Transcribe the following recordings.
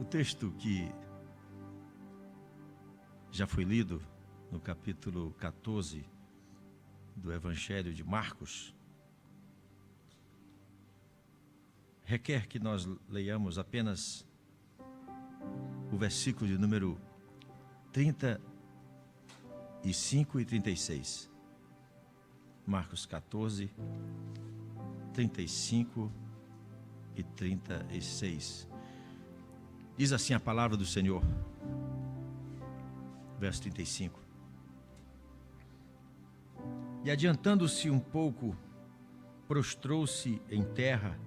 O texto que já foi lido no capítulo 14 do Evangelho de Marcos requer que nós leiamos apenas o versículo de número 35 e 36. Marcos 14, 35 e 36. Diz assim a palavra do Senhor, verso 35. E adiantando-se um pouco, prostrou-se em terra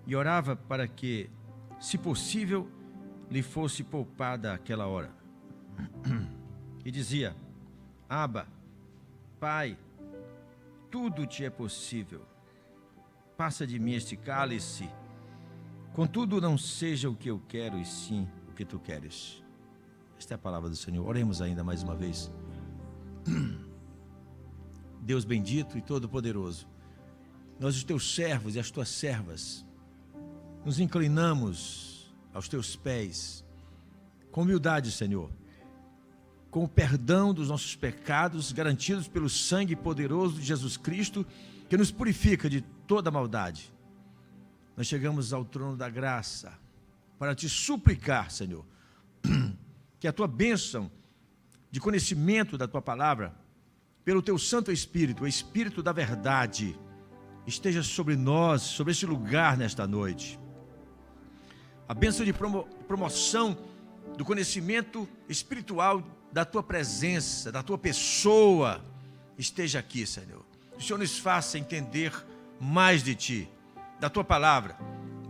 e orava para que, se possível, lhe fosse poupada aquela hora. E dizia: Abba, Pai, tudo te é possível. Passa de mim este cálice. Contudo, não seja o que eu quero, e sim o que tu queres. Esta é a palavra do Senhor. Oremos ainda mais uma vez. Deus bendito e todo-poderoso, nós, os teus servos e as tuas servas, nos inclinamos aos teus pés, com humildade, Senhor, com o perdão dos nossos pecados, garantidos pelo sangue poderoso de Jesus Cristo, que nos purifica de toda maldade. Nós chegamos ao trono da graça para te suplicar, Senhor, que a tua bênção de conhecimento da tua palavra, pelo teu Santo Espírito, o Espírito da verdade, esteja sobre nós, sobre este lugar nesta noite. A bênção de promoção do conhecimento espiritual da tua presença, da tua pessoa, esteja aqui, Senhor. O Senhor nos faça entender mais de ti, da tua palavra,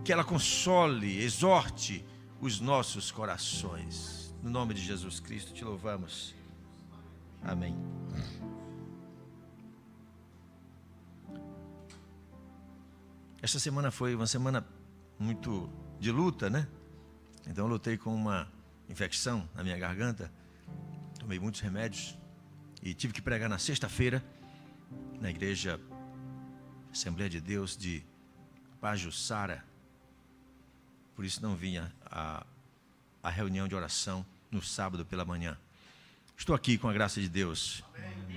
que ela console, exorte os nossos corações. No nome de Jesus Cristo te louvamos. Amém. Esta semana foi uma semana muito de luta, né? Então eu lutei com uma infecção na minha garganta, tomei muitos remédios e tive que pregar na sexta-feira na igreja Assembleia de Deus de Pajuçara. Por isso não vinha a reunião de oração no sábado pela manhã. Estou aqui com a graça de Deus,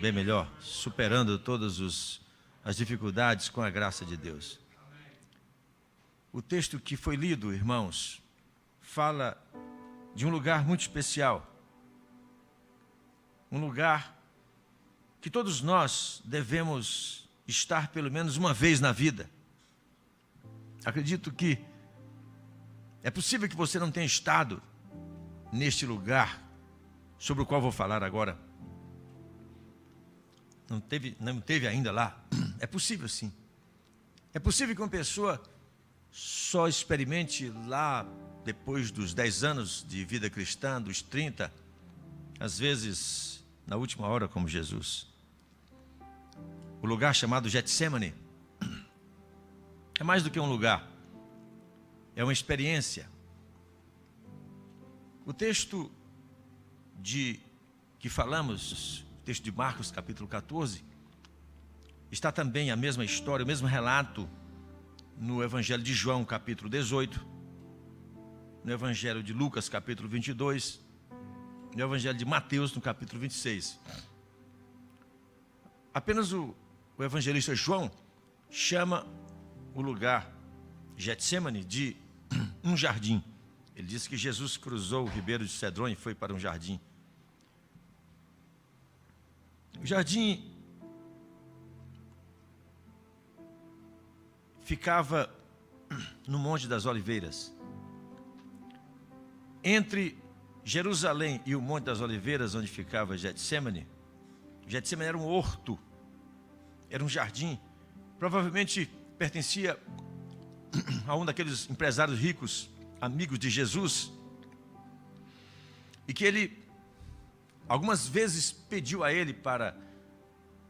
bem melhor, superando todas as dificuldades com a graça de Deus. O texto que foi lido, irmãos, fala de um lugar muito especial. Um lugar que todos nós devemos estar pelo menos uma vez na vida. Acredito que é possível que você não tenha estado neste lugar sobre o qual vou falar agora. Não teve ainda lá. É possível sim. É possível que uma pessoa só experimente lá depois dos 10 anos de vida cristã, dos 30, às vezes na última hora como Jesus. O lugar chamado Getsemane é mais do que um lugar, é uma experiência. O texto que falamos, o texto de Marcos capítulo 14, está também a mesma história, o mesmo relato no Evangelho de João capítulo 18, no Evangelho de Lucas capítulo 22, no Evangelho de Mateus no capítulo 26. Apenas o evangelista João chama o lugar Getsemane de um jardim. Ele disse que Jesus cruzou o ribeiro de Cedron e foi para um jardim. O jardim ficava no Monte das Oliveiras. Entre Jerusalém e o Monte das Oliveiras, onde ficava Getsemane, Getsemane era um horto, era um jardim. Provavelmente pertencia a um daqueles empresários ricos, amigos de Jesus, e que ele algumas vezes pediu a ele para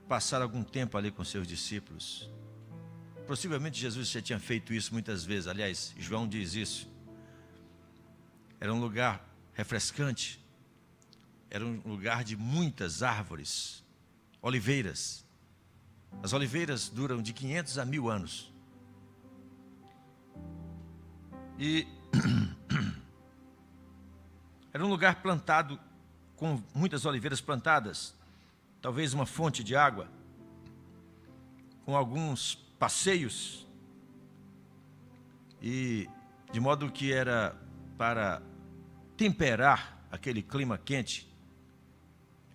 passar algum tempo ali com seus discípulos. Possivelmente Jesus já tinha feito isso muitas vezes. Aliás, João diz isso. Era um lugar refrescante, era um lugar de muitas árvores, oliveiras. As oliveiras duram de 500 a 1000 anos. E Era um lugar plantado, com muitas oliveiras plantadas, talvez uma fonte de água, com alguns passeios, e de modo que era para temperar aquele clima quente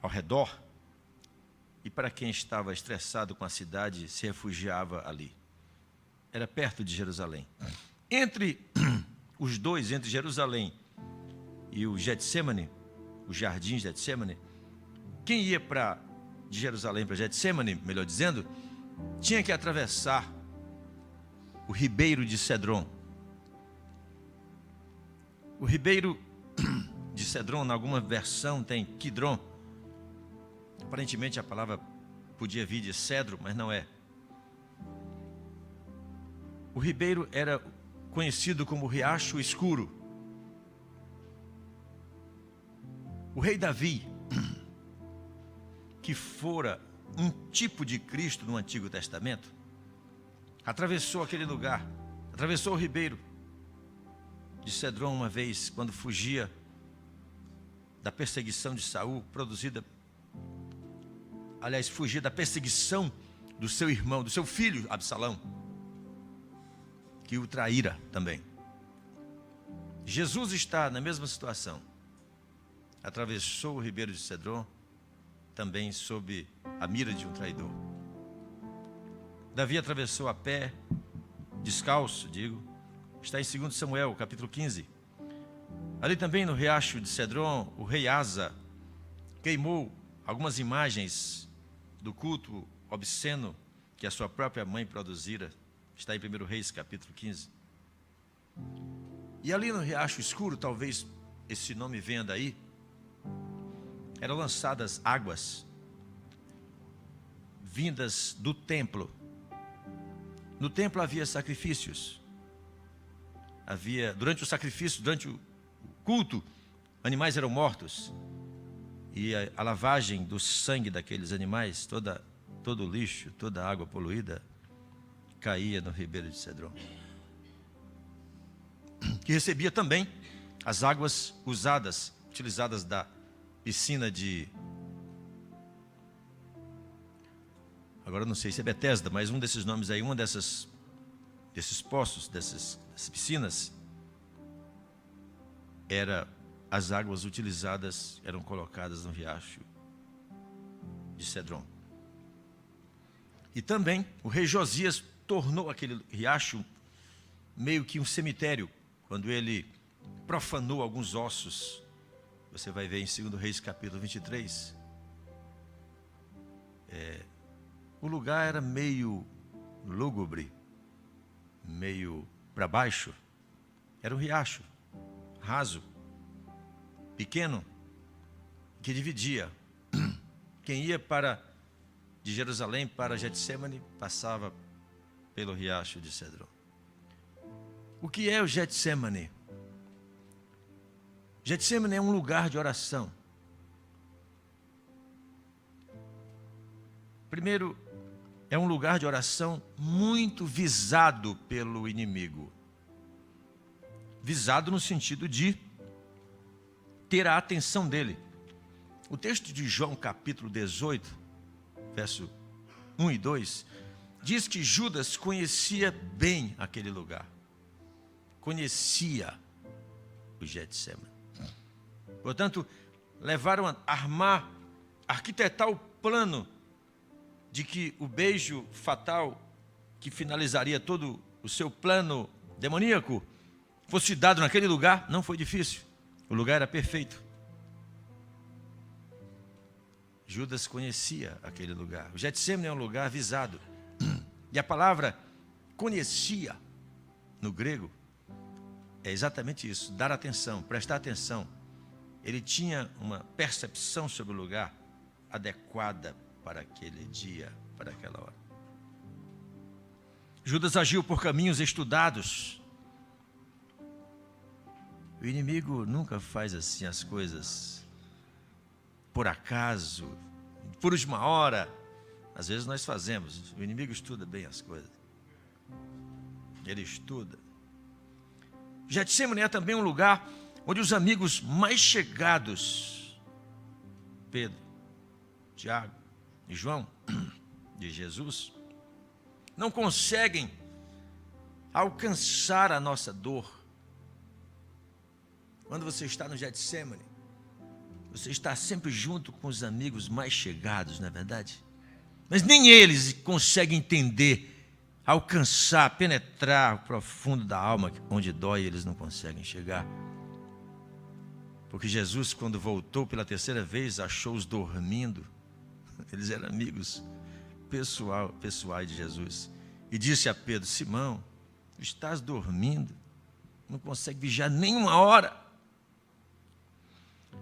ao redor, e para quem estava estressado com a cidade, se refugiava ali. Era perto de Jerusalém. Entre os dois, entre Jerusalém e o Getsemane, os jardins de Getsemane, quem ia de Jerusalém para Getsemane, melhor dizendo, tinha que atravessar o ribeiro de Cedron. O ribeiro de Cedron, em alguma versão, tem Quidron. Aparentemente a palavra podia vir de cedro, mas não é. O ribeiro era conhecido como Riacho Escuro. O rei Davi, que fora um tipo de Cristo no Antigo Testamento, atravessou aquele lugar, atravessou o ribeiro de Cedron uma vez, quando fugia da perseguição de Saul, fugia da perseguição do seu irmão, do seu filho Absalão, que o traíra também. Jesus está na mesma situação. Atravessou o ribeiro de Cedron, também sob a mira de um traidor. Davi atravessou a pé, descalço, está em 2 Samuel, capítulo 15. Ali também no riacho de Cedron, o rei Asa queimou algumas imagens do culto obsceno que a sua própria mãe produzira. Está em 1 Reis, capítulo 15. E ali no Riacho Escuro, talvez esse nome venha daí, eram lançadas águas vindas do templo. No templo havia sacrifícios. Durante o sacrifício, durante o culto, animais eram mortos. E a lavagem do sangue daqueles animais, todo o lixo, toda a água poluída, caía no ribeiro de Cedron, que recebia também as águas utilizadas da piscina agora não sei se é Betesda, mas um desses nomes aí, desses poços, dessas piscinas, as águas utilizadas eram colocadas no riacho de Cedron. E também o rei Josias tornou aquele riacho meio que um cemitério, quando ele profanou alguns ossos. Você vai ver em 2 Reis capítulo 23. O lugar era meio lúgubre, meio para baixo. Era um riacho raso, pequeno, que dividia. Quem ia de Jerusalém para Getsemane passava pelo riacho de Cedron. O que é o Getsemane? Getsemane é um lugar de oração. Primeiro, é um lugar de oração muito visado pelo inimigo. Visado no sentido de ter a atenção dele. O texto de João capítulo 18, verso 1 e 2, diz que Judas conhecia bem aquele lugar. Conhecia o Getsemane. Portanto, levaram a arquitetar o plano de que o beijo fatal, que finalizaria todo o seu plano demoníaco, fosse dado naquele lugar. Não foi difícil. O lugar era perfeito. Judas conhecia aquele lugar. O Getsemane é um lugar visado. E a palavra conhecia, no grego, é exatamente isso, dar atenção, prestar atenção. Ele tinha uma percepção sobre o lugar adequada para aquele dia, para aquela hora. Judas agiu por caminhos estudados. O inimigo nunca faz assim as coisas por acaso, por última hora. Às vezes nós fazemos. O inimigo estuda bem as coisas. Ele estuda. Getsemane é também um lugar onde os amigos mais chegados, Pedro, Tiago e João, de Jesus, não conseguem alcançar a nossa dor. Quando você está no Getsemane, você está sempre junto com os amigos mais chegados, não é verdade? Mas nem eles conseguem entender, alcançar, penetrar o profundo da alma, onde dói, eles não conseguem chegar. Porque Jesus, quando voltou pela terceira vez, achou-os dormindo. Eles eram amigos pessoais de Jesus. E disse a Pedro: Simão, tu estás dormindo, não consegue vigiar nenhuma hora.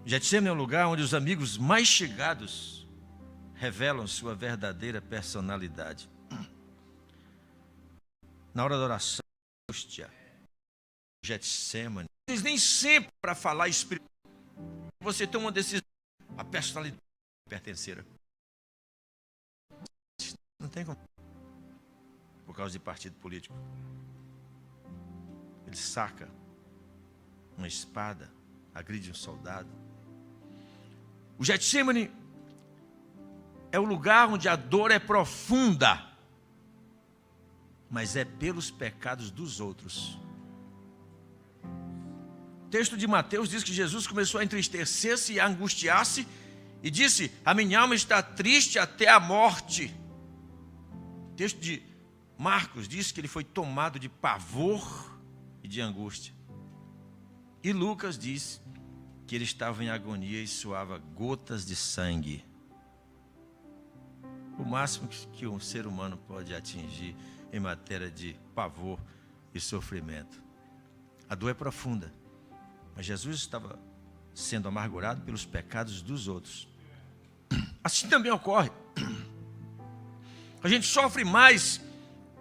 Getsemane é um lugar onde os amigos mais chegados revelam sua verdadeira personalidade. Na hora da oração, angústia, Getsemane, nem sempre para falar espiritual, você toma uma decisão, a personalidade pertenceira. Não tem como. Por causa de partido político. Ele saca uma espada, agride um soldado. O Getsemane é o lugar onde a dor é profunda, mas é pelos pecados dos outros. O texto de Mateus diz que Jesus começou a entristecer-se e a angustiar-se e disse: a minha alma está triste até a morte. O texto de Marcos diz que ele foi tomado de pavor e de angústia. E Lucas diz que ele estava em agonia e suava gotas de sangue. O máximo que um ser humano pode atingir em matéria de pavor e sofrimento. A dor é profunda, mas Jesus estava sendo amargurado pelos pecados dos outros. Assim também ocorre. A gente sofre mais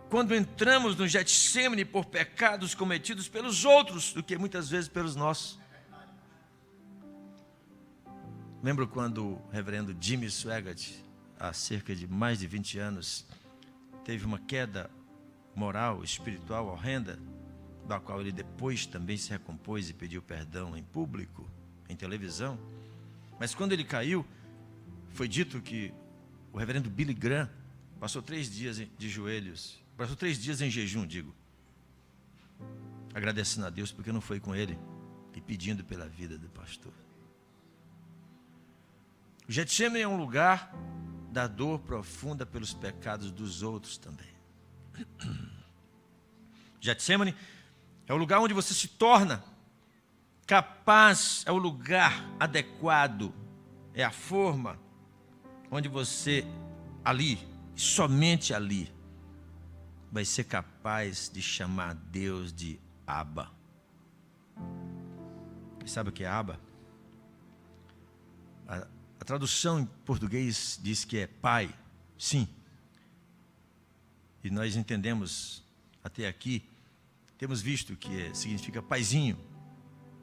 quando entramos no Getsemane por pecados cometidos pelos outros do que muitas vezes pelos nossos. Lembro quando o reverendo Jimmy Swaggart, há cerca de mais de 20 anos, teve uma queda moral, espiritual horrenda, da qual ele depois também se recompôs e pediu perdão em público, em televisão. Mas quando ele caiu, foi dito que o reverendo Billy Graham passou 3 dias de joelhos, passou 3 dias em jejum, agradecendo a Deus porque não foi com ele e pedindo pela vida do pastor. O Getsemane é um lugar da dor profunda pelos pecados dos outros também. Getsemane é o lugar onde você se torna capaz, é o lugar adequado, é a forma onde você ali, somente ali, vai ser capaz de chamar Deus de Abba. E sabe o que é Abba? A tradução em português diz que é pai, sim. E nós entendemos até aqui, temos visto que significa paizinho.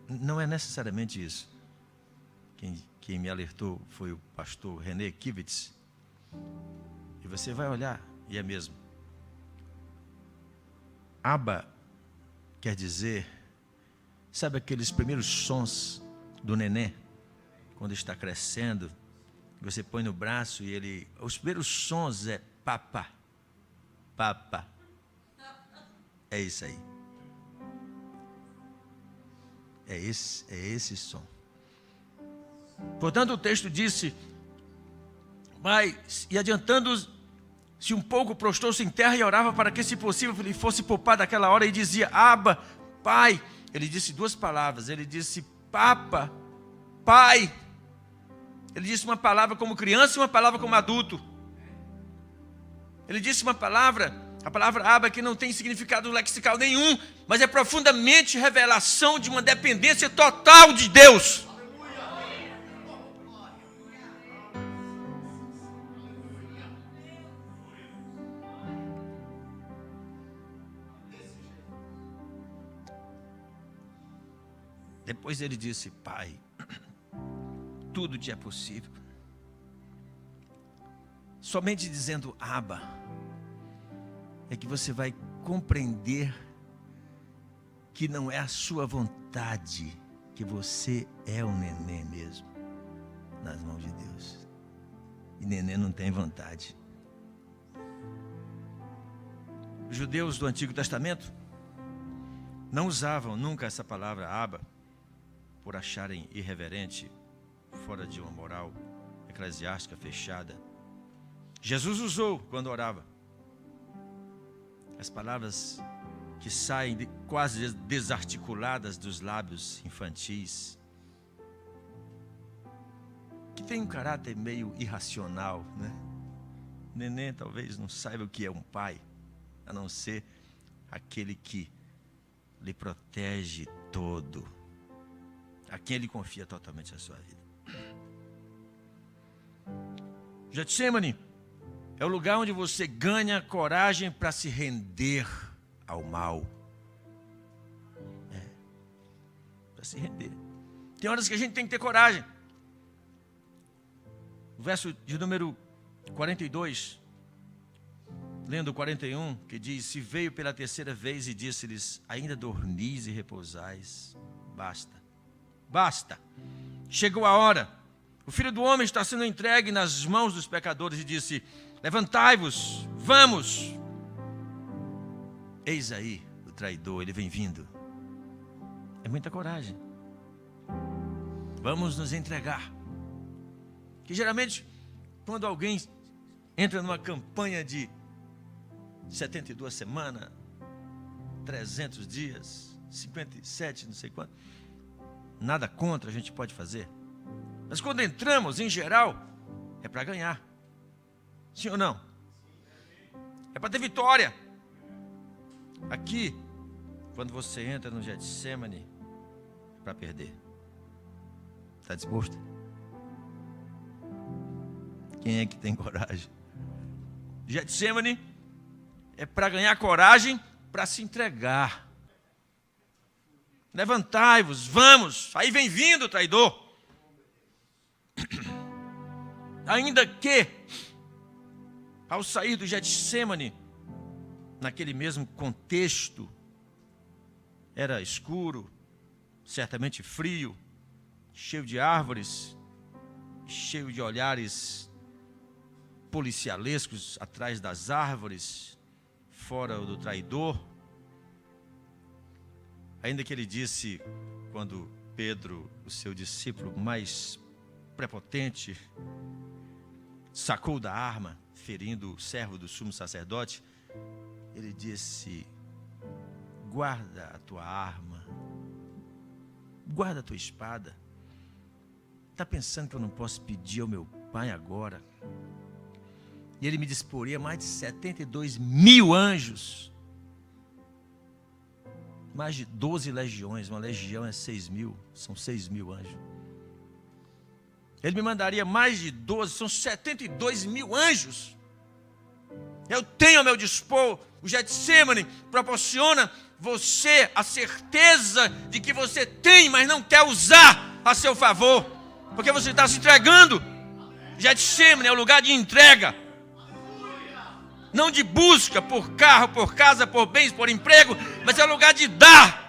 Não é necessariamente isso. Quem me alertou foi o pastor René Kivitz. E você vai olhar, e é mesmo. Abba quer dizer, sabe aqueles primeiros sons do neném? Quando está crescendo, você põe no braço e os primeiros sons é papá, papá. É isso aí. É esse som. Portanto, o texto disse: mas, e adiantando-se um pouco, prostou-se em terra e orava para que, se possível, ele fosse poupado daquela hora, e dizia: Abba, pai. Ele disse 2 palavras, ele disse papa, pai. Ele disse uma palavra como criança e uma palavra como adulto. Ele disse uma palavra, a palavra Abba, que não tem significado lexical nenhum, mas é profundamente revelação de uma dependência total de Deus. Depois ele disse: Pai, tudo te é possível. Somente dizendo Abba é que você vai compreender que não é a sua vontade, que você é um neném mesmo, nas mãos de Deus. E neném não tem vontade. Os judeus do Antigo Testamento não usavam nunca essa palavra Abba, por acharem irreverente, fora de uma moral eclesiástica fechada. Jesus usou quando orava. As palavras que saem quase desarticuladas dos lábios infantis, que tem um caráter meio irracional, né? O neném talvez não saiba o que é um pai, a não ser aquele que lhe protege todo, a quem ele confia totalmente a sua vida. Getsemane é o lugar onde você ganha coragem para se render ao mal. Para se render. Tem horas que a gente tem que ter coragem. O verso de número 42, lendo o 41, que diz: se veio pela terceira vez e disse-lhes: ainda dormis e repousais, basta, basta, chegou a hora, o Filho do Homem está sendo entregue nas mãos dos pecadores. E disse: levantai-vos, vamos. Eis aí o traidor, ele vem vindo. É muita coragem. Vamos nos entregar. Que geralmente, quando alguém entra numa campanha de 72 semanas, 300 dias, 57, não sei quanto, nada contra a gente pode fazer. Mas quando entramos, em geral, é para ganhar. Sim ou não? É para ter vitória. Aqui, quando você entra no Getsemane, é para perder. Está disposto? Quem é que tem coragem? Getsemane é para ganhar coragem, para se entregar. Levantai-vos, vamos. Aí vem vindo o traidor. Ainda que, ao sair do Getsemane, naquele mesmo contexto, era escuro, certamente frio, cheio de árvores, cheio de olhares policialescos atrás das árvores, fora do traidor. Ainda que ele disse, quando Pedro, o seu discípulo mais prepotente, sacou da arma, ferindo o servo do sumo sacerdote, ele disse: guarda a tua arma, guarda a tua espada. Está pensando que eu não posso pedir ao meu pai agora? E ele me disporia mais de 72 mil anjos, mais de 12 legiões. Uma legião é 6 mil, são 6 mil anjos. Ele me mandaria mais de 12, são 72 mil anjos. Eu tenho ao meu dispor. O Getsemane proporciona você a certeza de que você tem, mas não quer usar a seu favor, porque você está se entregando. Getsemane é o lugar de entrega, não de busca por carro, por casa, por bens, por emprego, mas é o lugar de dar.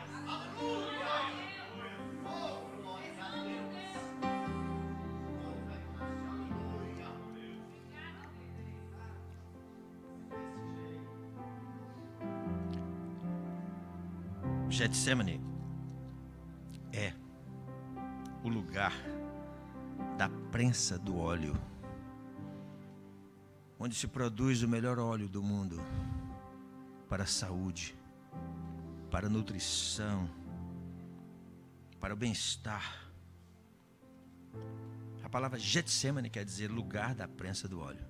Getsemane é o lugar da prensa do óleo, onde se produz o melhor óleo do mundo para a saúde, para a nutrição, para o bem-estar. A palavra Getsemane quer dizer lugar da prensa do óleo.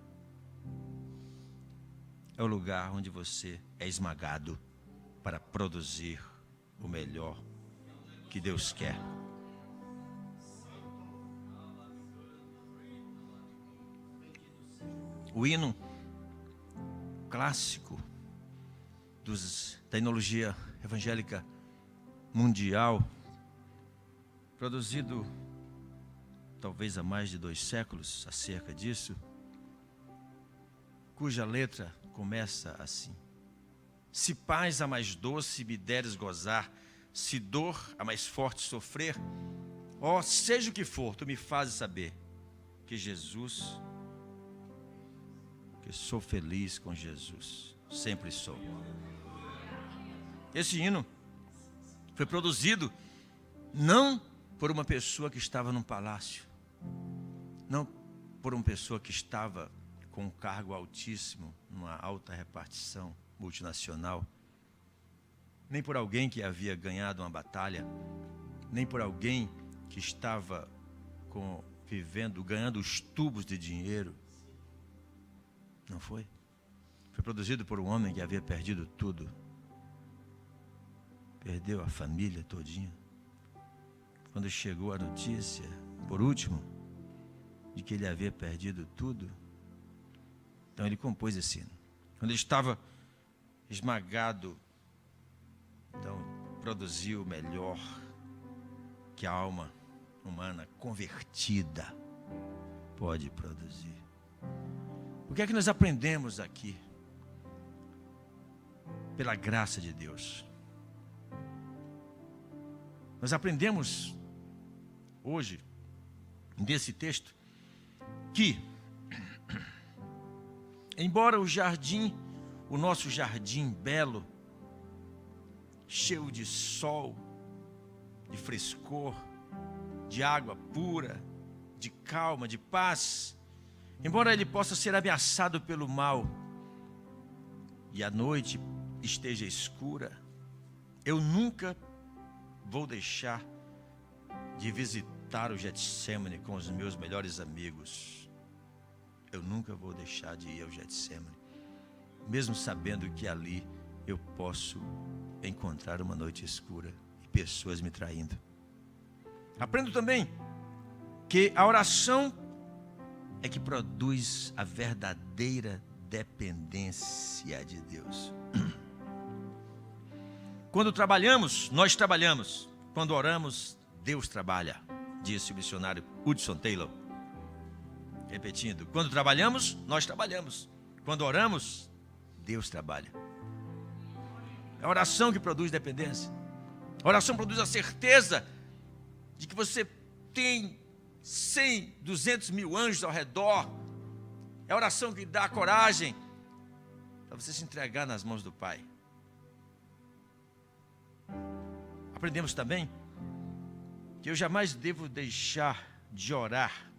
É o lugar onde você é esmagado para produzir o melhor que Deus quer. O hino clássico da enologia evangélica mundial, produzido talvez há mais de 2 séculos acerca disso, cuja letra começa assim: se paz a mais doce me deres gozar, se dor, a mais forte sofrer, ó, seja o que for, tu me fazes saber que Jesus, que sou feliz com Jesus, sempre sou. Esse hino foi produzido não por uma pessoa que estava num palácio, não por uma pessoa que estava com um cargo altíssimo, numa alta repartição multinacional, nem por alguém que havia ganhado uma batalha, nem por alguém que estava ganhando os tubos de dinheiro. Não foi. Foi produzido por um homem que havia perdido tudo. Perdeu a família todinha. Quando chegou a notícia, por último, de que ele havia perdido tudo, então ele compôs esse hino. Quando ele estava esmagado, então produziu o melhor que a alma humana convertida pode produzir. O que é que nós aprendemos aqui? Pela graça de Deus. Nós aprendemos hoje, desse texto, que, embora o nosso jardim belo, cheio de sol, de frescor, de água pura, de calma, de paz, embora ele possa ser ameaçado pelo mal e a noite esteja escura, eu nunca vou deixar de visitar o Getsemane com os meus melhores amigos. Eu nunca vou deixar de ir ao Getsemane, mesmo sabendo que ali eu posso encontrar uma noite escura e pessoas me traindo. Aprendo também que a oração é que produz a verdadeira dependência de Deus. Quando trabalhamos, nós trabalhamos. Quando oramos, Deus trabalha, disse o missionário Hudson Taylor. Repetindo, quando trabalhamos, nós trabalhamos. Quando oramos, Deus trabalha. É a oração que produz dependência. A oração produz a certeza de que você tem 100, 200 mil anjos ao redor. É a oração que dá coragem para você se entregar nas mãos do Pai. Aprendemos também que eu jamais devo deixar de orar,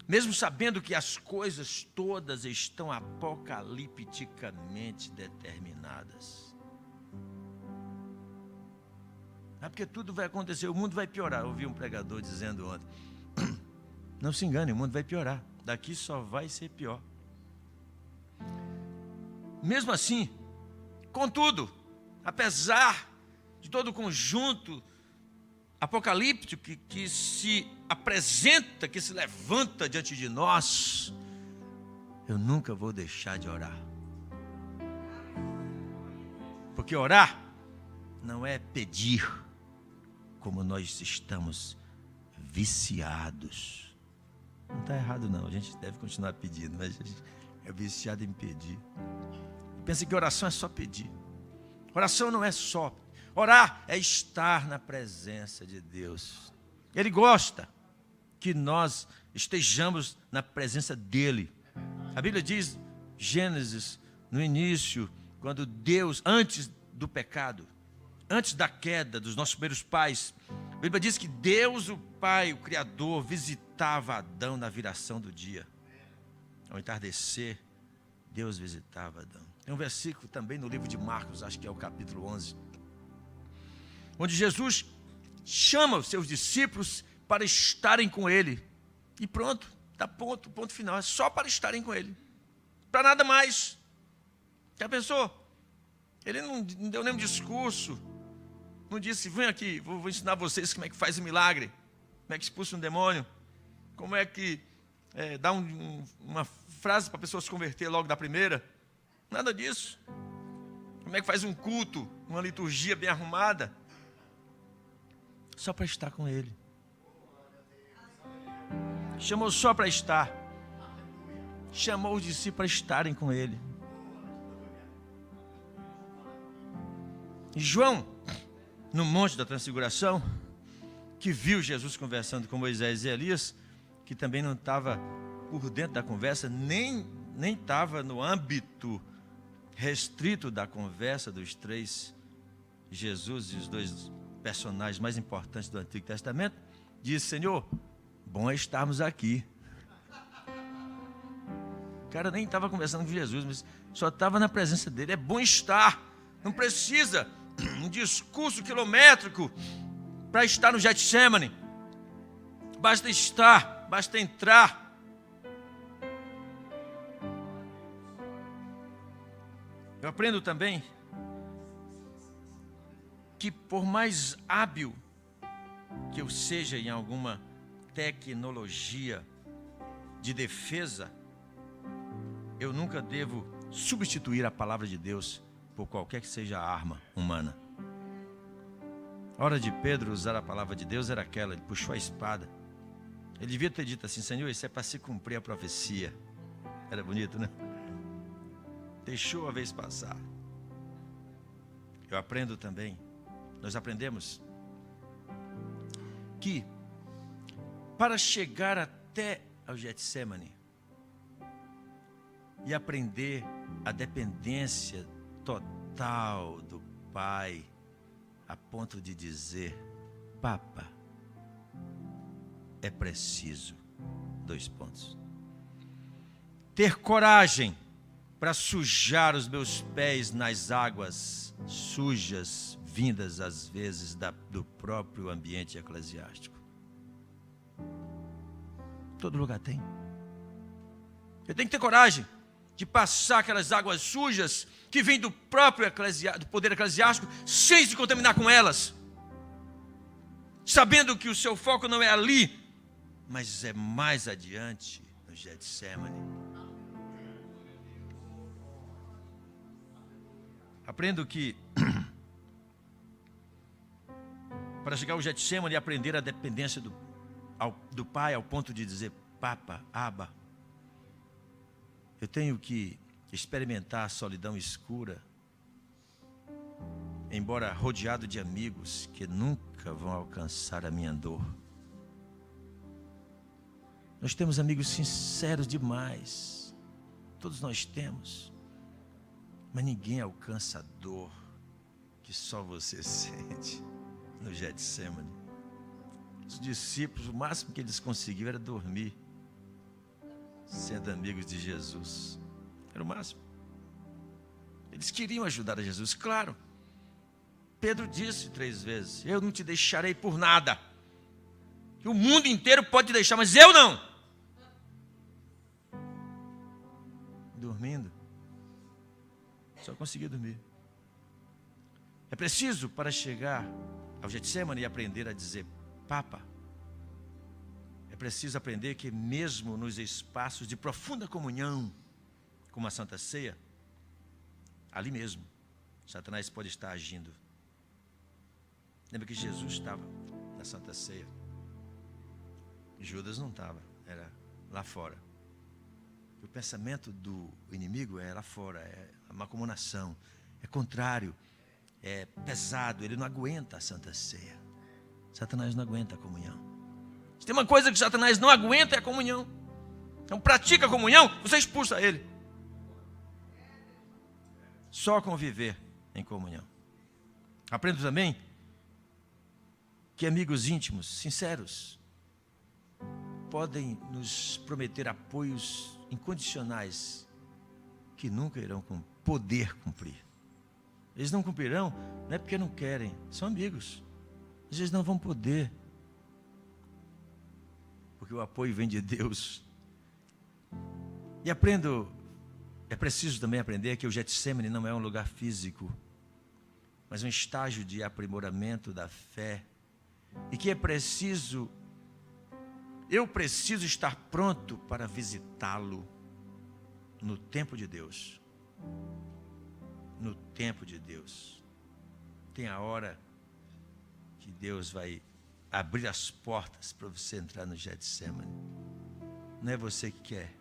mesmo sabendo que as coisas todas estão apocalipticamente determinadas. Não é porque tudo vai acontecer, o mundo vai piorar. Eu ouvi um pregador dizendo ontem, não se engane, o mundo vai piorar, daqui só vai ser pior. Mesmo assim, contudo, apesar de todo o conjunto apocalíptico que se apresenta, que se levanta diante de nós, eu nunca vou deixar de orar. Porque orar não é pedir, como nós estamos viciados. Não está errado não, a gente deve continuar pedindo, mas a gente é viciado em pedir. Pensa que oração é só pedir. Oração não é só. Orar é estar na presença de Deus. Ele gosta que nós estejamos na presença dEle. A Bíblia diz, Gênesis, no início, quando Deus, antes do pecado, antes da queda dos nossos primeiros pais, a Bíblia diz que Deus, o Pai, o Criador, visitava Adão na viração do dia. Ao entardecer, Deus visitava Adão. Tem um versículo também no livro de Marcos, acho que é o capítulo 11, onde Jesus chama os seus discípulos para estarem com Ele. E pronto, dá ponto final. É só para estarem com Ele. Para nada mais. Já pensou? Ele não deu nenhum discurso. Não disse, vem aqui, vou ensinar vocês como é que faz um milagre. Como é que expulsa um demônio. Como é que dá uma frase para a pessoa se converter logo da primeira. Nada disso. Como é que faz um culto, uma liturgia bem arrumada. Só para estar com Ele. Chamou só para estar. Chamou os discípulos para estarem com Ele. E João, no Monte da Transfiguração, que viu Jesus conversando com Moisés e Elias, que também não estava por dentro da conversa, nem estava no âmbito restrito da conversa dos três, Jesus e os dois personagens mais importantes do Antigo Testamento, disse: Senhor, bom é estarmos aqui. O cara nem estava conversando com Jesus, mas só estava na presença dele. É bom estar, não precisa um discurso quilométrico para estar no Getsemane. Basta estar, basta entrar. Eu aprendo também que, por mais hábil que eu seja em alguma tecnologia de defesa, eu nunca devo substituir a palavra de Deus por qualquer que seja a arma humana. A hora de Pedro usar a palavra de Deus era aquela, ele puxou a espada. Ele devia ter dito assim: Senhor, isso é para se cumprir a profecia. Era bonito, né? Deixou a vez passar. Eu aprendo também, nós aprendemos que para chegar até ao Getsemane e aprender a dependência total do Pai, a ponto de dizer: Papa, é preciso, ter coragem para sujar os meus pés nas águas sujas, vindas às vezes do próprio ambiente eclesiástico. Todo lugar tem. Eu tenho que ter coragem de passar aquelas águas sujas que vêm do próprio do poder eclesiástico, sem se contaminar com elas, sabendo que o seu foco não é ali, mas é mais adiante, no Getsemane. Aprendo que para chegar ao Getsemane e aprender a dependência do Pai, ao ponto de dizer: Papa, Abba, eu tenho que experimentar a solidão escura, embora rodeado de amigos que nunca vão alcançar a minha dor. Nós temos amigos sinceros demais, todos nós temos, mas ninguém alcança a dor que só você sente no Getsemane. Os discípulos, o máximo que eles conseguiram era dormir, sendo amigos de Jesus. Era o máximo. Eles queriam ajudar a Jesus, claro. Pedro disse 3 vezes: eu não te deixarei por nada. O mundo inteiro pode te deixar, mas eu não. Dormindo. Só conseguia dormir. É preciso, para chegar ao Getsemane e aprender a dizer Papa, é preciso aprender que mesmo nos espaços de profunda comunhão, como a Santa Ceia, ali mesmo, Satanás pode estar agindo. Lembra que Jesus estava na Santa Ceia? Judas não estava, era lá fora. O pensamento do inimigo é lá fora, é uma comunação, é contrário, é pesado, ele não aguenta a Santa Ceia. Satanás não aguenta a comunhão. Se tem uma coisa que Satanás não aguenta, é a comunhão. Então pratica a comunhão, você expulsa ele. Só conviver em comunhão. Aprendo também que amigos íntimos, sinceros, podem nos prometer apoios incondicionais que nunca irão poder cumprir. Eles não cumprirão, não é porque não querem, são amigos. Às vezes não vão poder, porque o apoio vem de Deus. E é preciso também aprender que o Getsemane não é um lugar físico, mas um estágio de aprimoramento da fé, e que eu preciso estar pronto para visitá-lo no tempo de Deus. No tempo de Deus. Tem a hora que Deus vai abrir as portas para você entrar no Getsemane. Não é você que quer.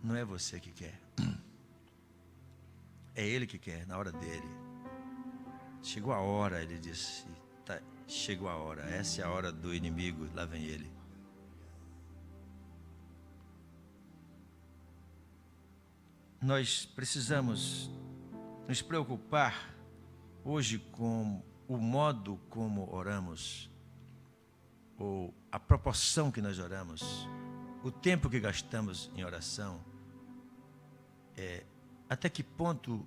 Não é você que quer. É Ele que quer, na hora dele. Chegou a hora, ele disse. Tá, chegou a hora. Essa é a hora do inimigo. Lá vem ele. Nós precisamos nos preocupar hoje com o modo como oramos, ou a proporção que nós oramos, o tempo que gastamos em oração, até que ponto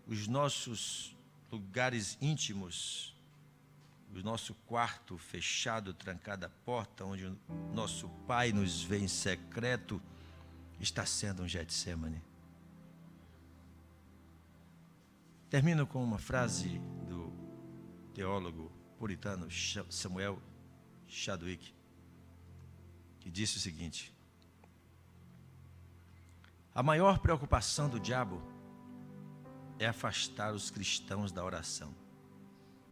os nossos lugares íntimos, o nosso quarto fechado, trancada a porta, onde o nosso Pai nos vê em secreto, está sendo um Getsemane. Termino com uma frase do teólogo puritano Samuel Chadwick, que disse o seguinte: a maior preocupação do diabo é afastar os cristãos da oração.